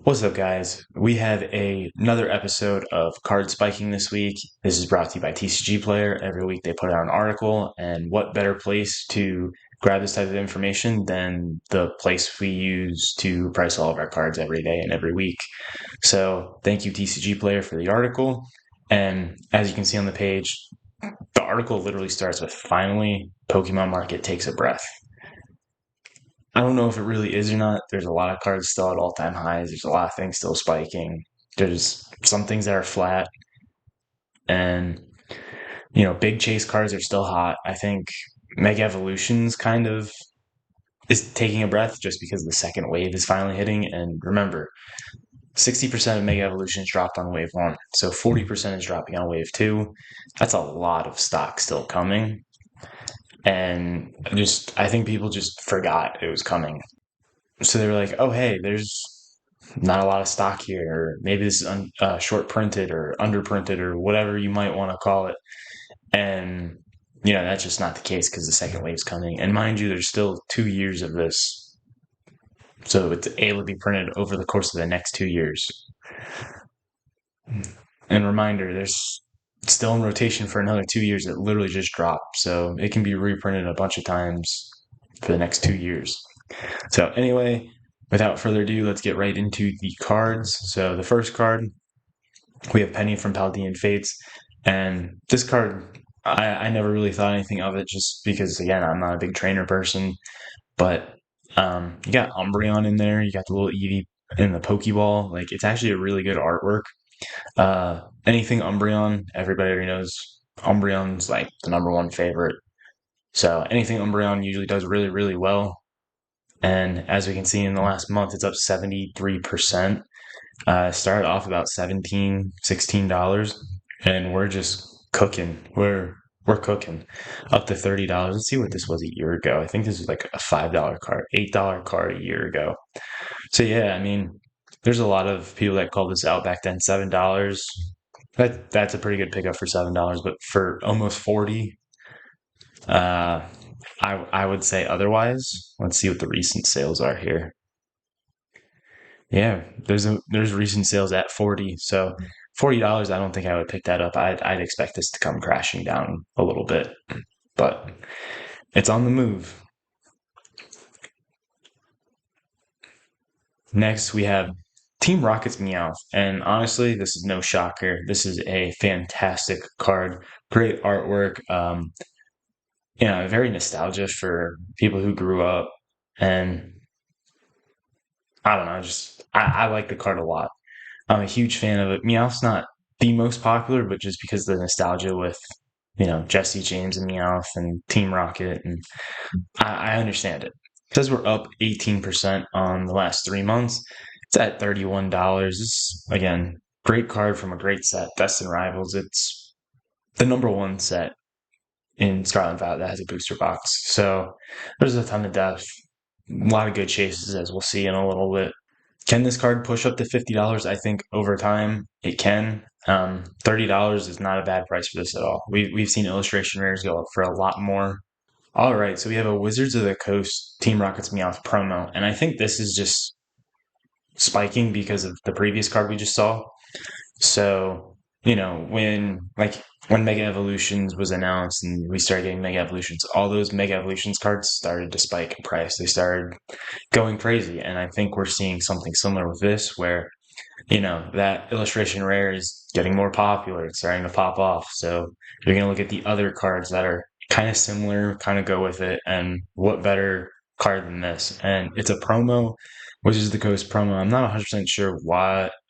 What's up, guys? We have another episode of Card Spiking this week. This is brought to you by TCG Player. Every week they put out an article, and what better place to grab this type of information than the place we use to price all of our cards every day and every week. So, thank you, TCG Player, for the article. And as you can see on the page, the article literally starts with finally, Pokemon Market takes a breath. I don't know if it really is or not. There's a lot of cards still at all-time highs. There's a lot of things still spiking. There's some things that are flat, and big chase cards are still hot. I think Mega Evolutions kind of is taking a breath just because the second wave is finally hitting. And remember, 60% of Mega Evolutions dropped on wave one, so 40% is dropping on wave two. That's a lot of stock still coming, and I think people just forgot it was coming. So they were like, "Oh, hey, there's not a lot of stock here, or maybe this is short printed or underprinted or whatever you might want to call it." And that's just not the case because the second wave's coming. And mind you, there's still 2 years of this, so it's able to be printed over the course of the next 2 years. And reminder, there's still in rotation for another 2 years. It literally just dropped, so it can be reprinted a bunch of times for the next 2 years. So anyway, without further ado, let's get right into the cards. So the first card, we have Penny from Paldean Fates. And this card, I never really thought anything of it just because, again, I'm not a big trainer person. But you got Umbreon in there. You got the little Eevee in the Pokeball. Like, it's actually a really good artwork. Anything Umbreon, everybody already knows Umbreon's like the number one favorite. So anything Umbreon usually does really, really well. And as we can see in the last month, it's up 73%. Started off about $17, $16, and we're just cooking. We're cooking up to $30. Let's see what this was a year ago. I think this was like a $5 card, $8 card a year ago. So yeah, I mean, there's a lot of people that called this out back then. $7. That's a pretty good pickup for $7, but for almost 40, uh, I would say otherwise. Let's see what the recent sales are here. Yeah, there's recent sales at 40. So $40, I don't think I would pick that up. I'd expect this to come crashing down a little bit, but it's on the move. Next, we have Team Rocket's Meowth, and honestly, this is no shocker. This is a fantastic card, great artwork. Very nostalgia for people who grew up, and I don't know, I like the card a lot. I'm a huge fan of it. Meowth's not the most popular, but just because of the nostalgia with, Jesse James and Meowth and Team Rocket, and I understand it. Because we're up 18% on the last 3 months, it's at $31. It's, again, great card from a great set, Best in Rivals. It's the number one set in Scarlet Violet that has a booster box. So there's a ton of depth, a lot of good chases, as we'll see in a little bit. Can this card push up to $50? I think over time it can. $30 is not a bad price for this at all. We've seen illustration rares go up for a lot more. All right, so we have a Wizards of the Coast Team Rockets Meowth promo, and I think this is just spiking because of the previous card we just saw. So, when Mega Evolutions was announced and we started getting Mega Evolutions, all those Mega Evolutions cards started to spike in price. They started going crazy. And I think we're seeing something similar with this where, that illustration rare is getting more popular. It's starting to pop off. So you're going to look at the other cards that are kind of similar, kind of go with it. And what better card than this? And it's a promo, which is the Coast promo. I'm not 100% sure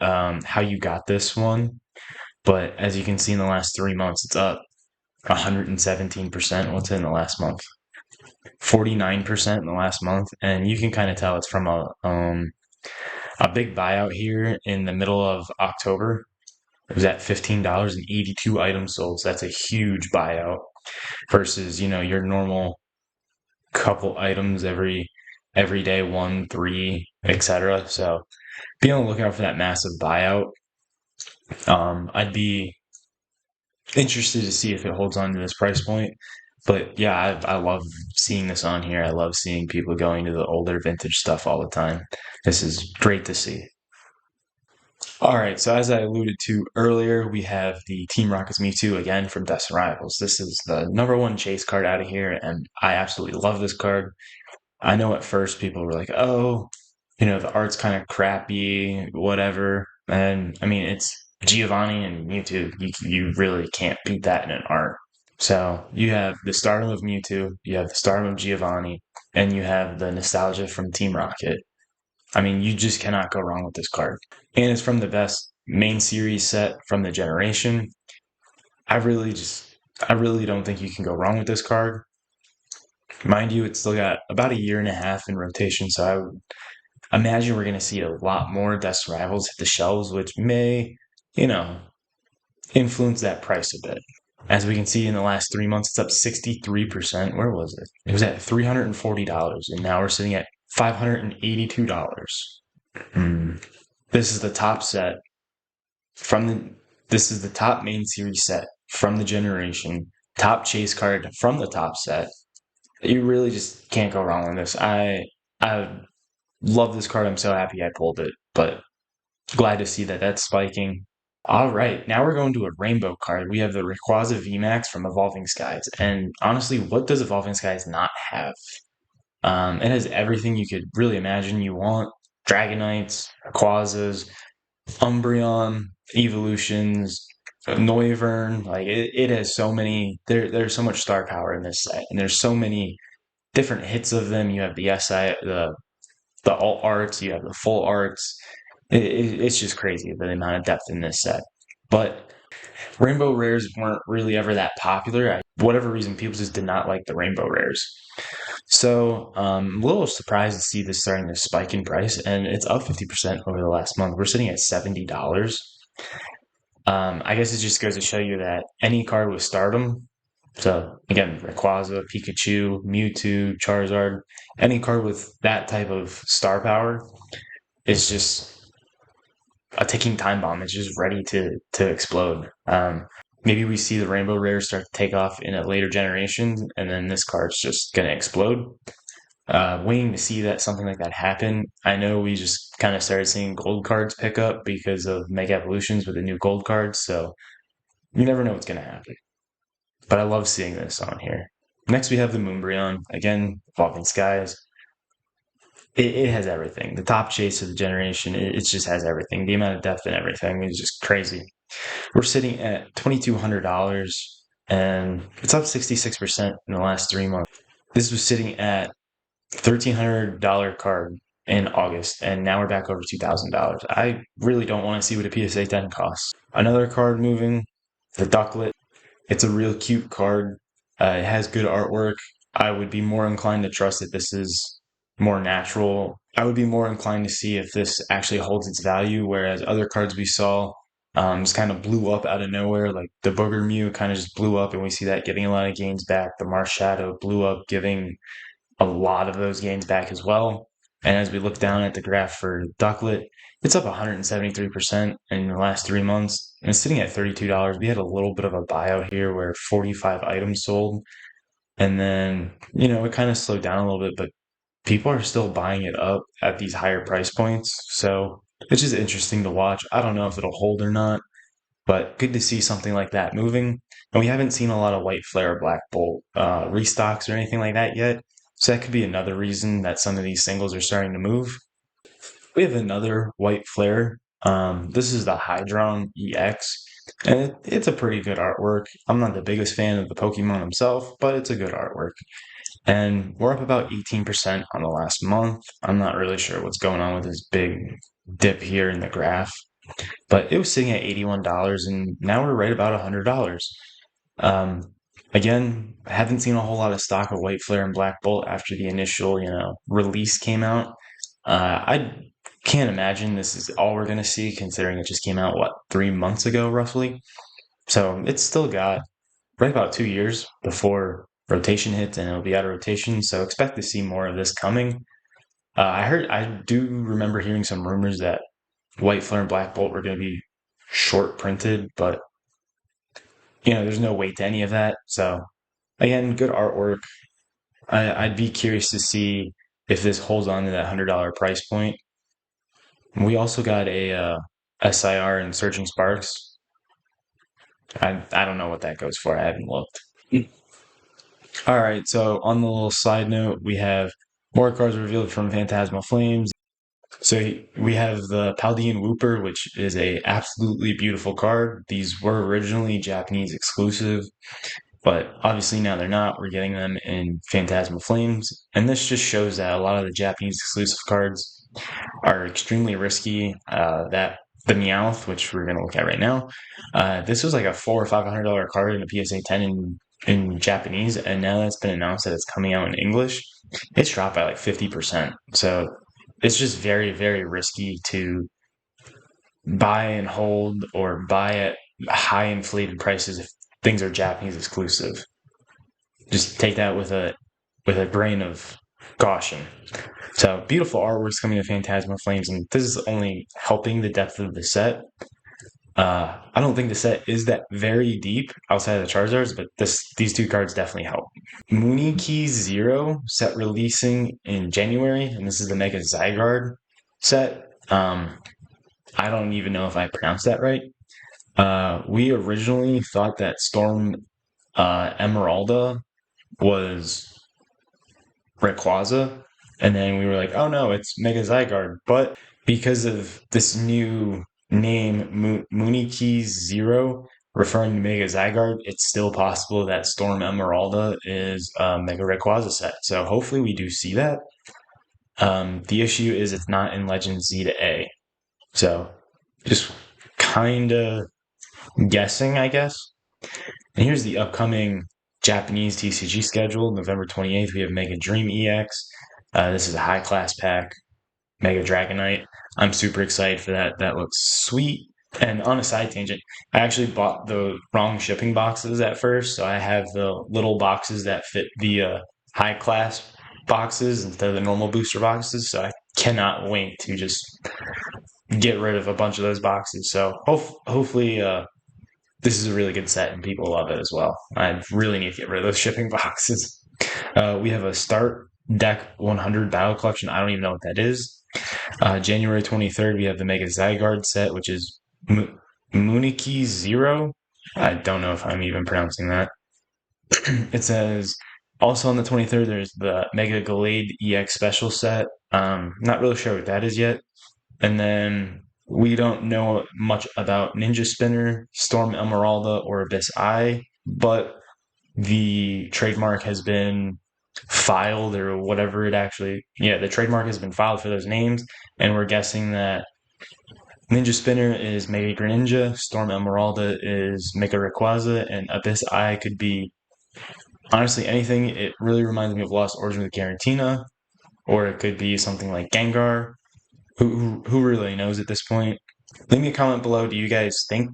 how you got this one. But as you can see in the last 3 months, it's up 117%. What's in the last month? 49% in the last month. And you can kind of tell it's from a big buyout here in the middle of October. It was at $15 and 82 items sold. So that's a huge buyout versus, your normal couple items every day, 1, 3, etc. So be on the lookout for that massive buyout. I'd be interested to see if it holds on to this price point. But yeah, I love seeing this on here. I love seeing people going to the older vintage stuff all the time. This is great to see. All right, so as I alluded to earlier, we have the Team Rocket's Mewtwo again from Destined Rivals. This is the number one chase card out of here, and I absolutely love this card. I know at first people were like, oh, the art's kind of crappy, whatever. And I mean, it's Giovanni and Mewtwo. You really can't beat that in an art. So you have the stardom of Mewtwo, you have the stardom of Giovanni, and you have the nostalgia from Team Rocket. I mean, you just cannot go wrong with this card. And it's from the best main series set from the generation. I really just, I really don't think you can go wrong with this card. Mind you, it's still got about a year and a half in rotation, so I would imagine we're going to see a lot more Dust Rivals hit the shelves, which may, you know, influence that price a bit. As we can see in the last 3 months, it's up 63%. Where was it? It was at $340, and now we're sitting at $582. Mm. This is the top set from the. This is the top main series set from the generation. Top chase card from the top set. You really just can't go wrong with this. I love this card. I'm so happy I pulled it, but glad to see that that's spiking. All right, now we're going to a rainbow card. We have the Rayquaza VMAX from Evolving Skies. And honestly, what does Evolving Skies not have? It has everything you could really imagine you want. Dragonites, Rayquazas, Umbreon, Evolutions, Noivern. Like it has so many. There's so much star power in this set, and there's so many different hits of them. You have the SI, the alt arts, you have the full arts. It's just crazy the amount of depth in this set. But rainbow rares weren't really ever that popular. Whatever reason, people just did not like the rainbow rares. So I'm a little surprised to see this starting to spike in price, and it's up 50% over the last month. We're sitting at $70. I guess it just goes to show you that any card with stardom, so again, Rayquaza, Pikachu, Mewtwo, Charizard, any card with that type of star power is just a ticking time bomb. It's just ready to explode. Maybe we see the rainbow rares start to take off in a later generation, and then this card's just gonna explode. Waiting to see that something like that happen. I know we just kind of started seeing gold cards pick up because of Mega Evolutions with the new gold cards, so you never know what's gonna happen. But I love seeing this on here. Next, we have the Moonbreon. Again, Evolving Skies. It has everything. The top chase of the generation, it just has everything. The amount of depth and everything is just crazy. We're sitting at $2,200, and it's up 66% in the last 3 months. This was sitting at $1,300 card in August, and now we're back over $2,000. I really don't want to see what a PSA 10 costs. Another card moving, the Ducklet. It's a real cute card. It has good artwork. I would be more inclined to trust that this is more natural. I would be more inclined to see if this actually holds its value, whereas other cards we saw just kind of blew up out of nowhere. Like the Booger Mew kind of just blew up, and we see that giving a lot of gains back. The Marshadow blew up, giving a lot of those gains back as well. And as we look down at the graph for Ducklet, it's up 173% in the last 3 months. And it's sitting at $32. We had a little bit of a buyout here where 45 items sold. And then, it kind of slowed down a little bit, but people are still buying it up at these higher price points. So it's just interesting to watch. I don't know if it'll hold or not, but good to see something like that moving. And we haven't seen a lot of White Flare or Black Bolt restocks or anything like that yet. So that could be another reason that some of these singles are starting to move. We have another White Flare. This is the Hydron EX, and it's a pretty good artwork. I'm not the biggest fan of the Pokemon himself, but it's a good artwork. And we're up about 18% on the last month. I'm not really sure what's going on with this big dip here in the graph, but it was sitting at $81, and now we're right about $100. Um, Again, I haven't seen a whole lot of stock of White Flare and Black Bolt after the initial, release came out. I can't imagine this is all we're going to see, considering it just came out, 3 months ago, roughly. So it's still got right about 2 years before rotation hits, and it'll be out of rotation. So expect to see more of this coming. I do remember hearing some rumors that White Flare and Black Bolt were going to be short printed, but there's no weight to any of that. So again, good artwork. I'd be curious to see if this holds on to that $100 price point. We also got a SIR and Searching Sparks. I don't know what that goes for. I haven't looked. All right, so on the little side note, we have more cards revealed from Phantasmal Flames. So we have the Paldean Wooper, which is a absolutely beautiful card. These were originally Japanese exclusive, but obviously now they're not. We're getting them in Phantasmal Flames, and this just shows that a lot of the Japanese exclusive cards are extremely risky. That the Meowth, which we're going to look at right now, this was like a $400 or $500 card in a PSA 10 in Japanese, and now that's been announced that it's coming out in English. It's dropped by like 50%. So it's just very, very risky to buy and hold or buy at high inflated prices if things are Japanese exclusive. Just take that with a grain of caution. So beautiful artwork's coming to Phantasmal Flames, and this is only helping the depth of the set. I don't think the set is that very deep outside of the Charizards, but these two cards definitely help. Mooney 0 set releasing in January, and this is the Mega Zygarde set. I don't even know if I pronounced that right. We originally thought that Storm Emeralda was Rayquaza, and then we were like, oh no, it's Mega Zygarde. But because of this new name, Mooney 0, referring to Mega Zygarde, it's still possible that Storm Emeralda is a Mega Rayquaza set. So hopefully we do see that. The issue is it's not in Legend Z to A. So just kind of guessing, I guess. And here's the upcoming Japanese TCG schedule. November 28th, we have Mega Dream EX. This is a high class pack. Mega Dragonite. I'm super excited for that. That looks sweet. And on a side tangent, I actually bought the wrong shipping boxes at first. So I have the little boxes that fit the high class boxes instead of the normal booster boxes. So I cannot wait to just get rid of a bunch of those boxes. So hopefully this is a really good set and people love it as well. I really need to get rid of those shipping boxes. We have a Start Deck 100 Battle Collection. I don't even know what that is. January 23rd, we have the Mega Zygarde set, which is Mooney 0. I don't know if I'm even pronouncing that. It says, also on the 23rd, there's the Mega Glade EX Special set. Not really sure what that is yet. And then we don't know much about Ninja Spinner, Storm Emeralda, or Abyss Eye, but the trademark has been filed or whatever the trademark has been filed for those names, and we're guessing that Ninja Spinner is Mega Greninja, Storm Emeralda is Mega Rayquaza, and Abyss Eye could be honestly anything. It really reminds me of Lost Origin with Garantina, or it could be something like Gengar. Who really knows at this point? Leave me a comment below. Do you guys think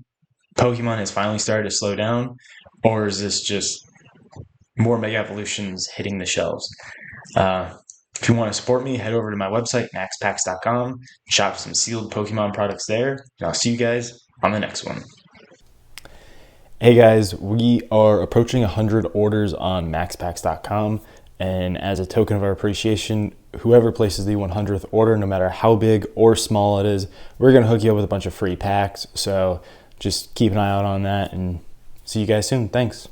Pokemon has finally started to slow down, or is this just more Mega Evolutions hitting the shelves? If you want to support me, head over to my website, maxpacks.com, shop some sealed Pokemon products there, and I'll see you guys on the next one. Hey guys, we are approaching 100 orders on maxpacks.com, and as a token of our appreciation, whoever places the 100th order, no matter how big or small it is, we're going to hook you up with a bunch of free packs. So just keep an eye out on that, and see you guys soon. Thanks.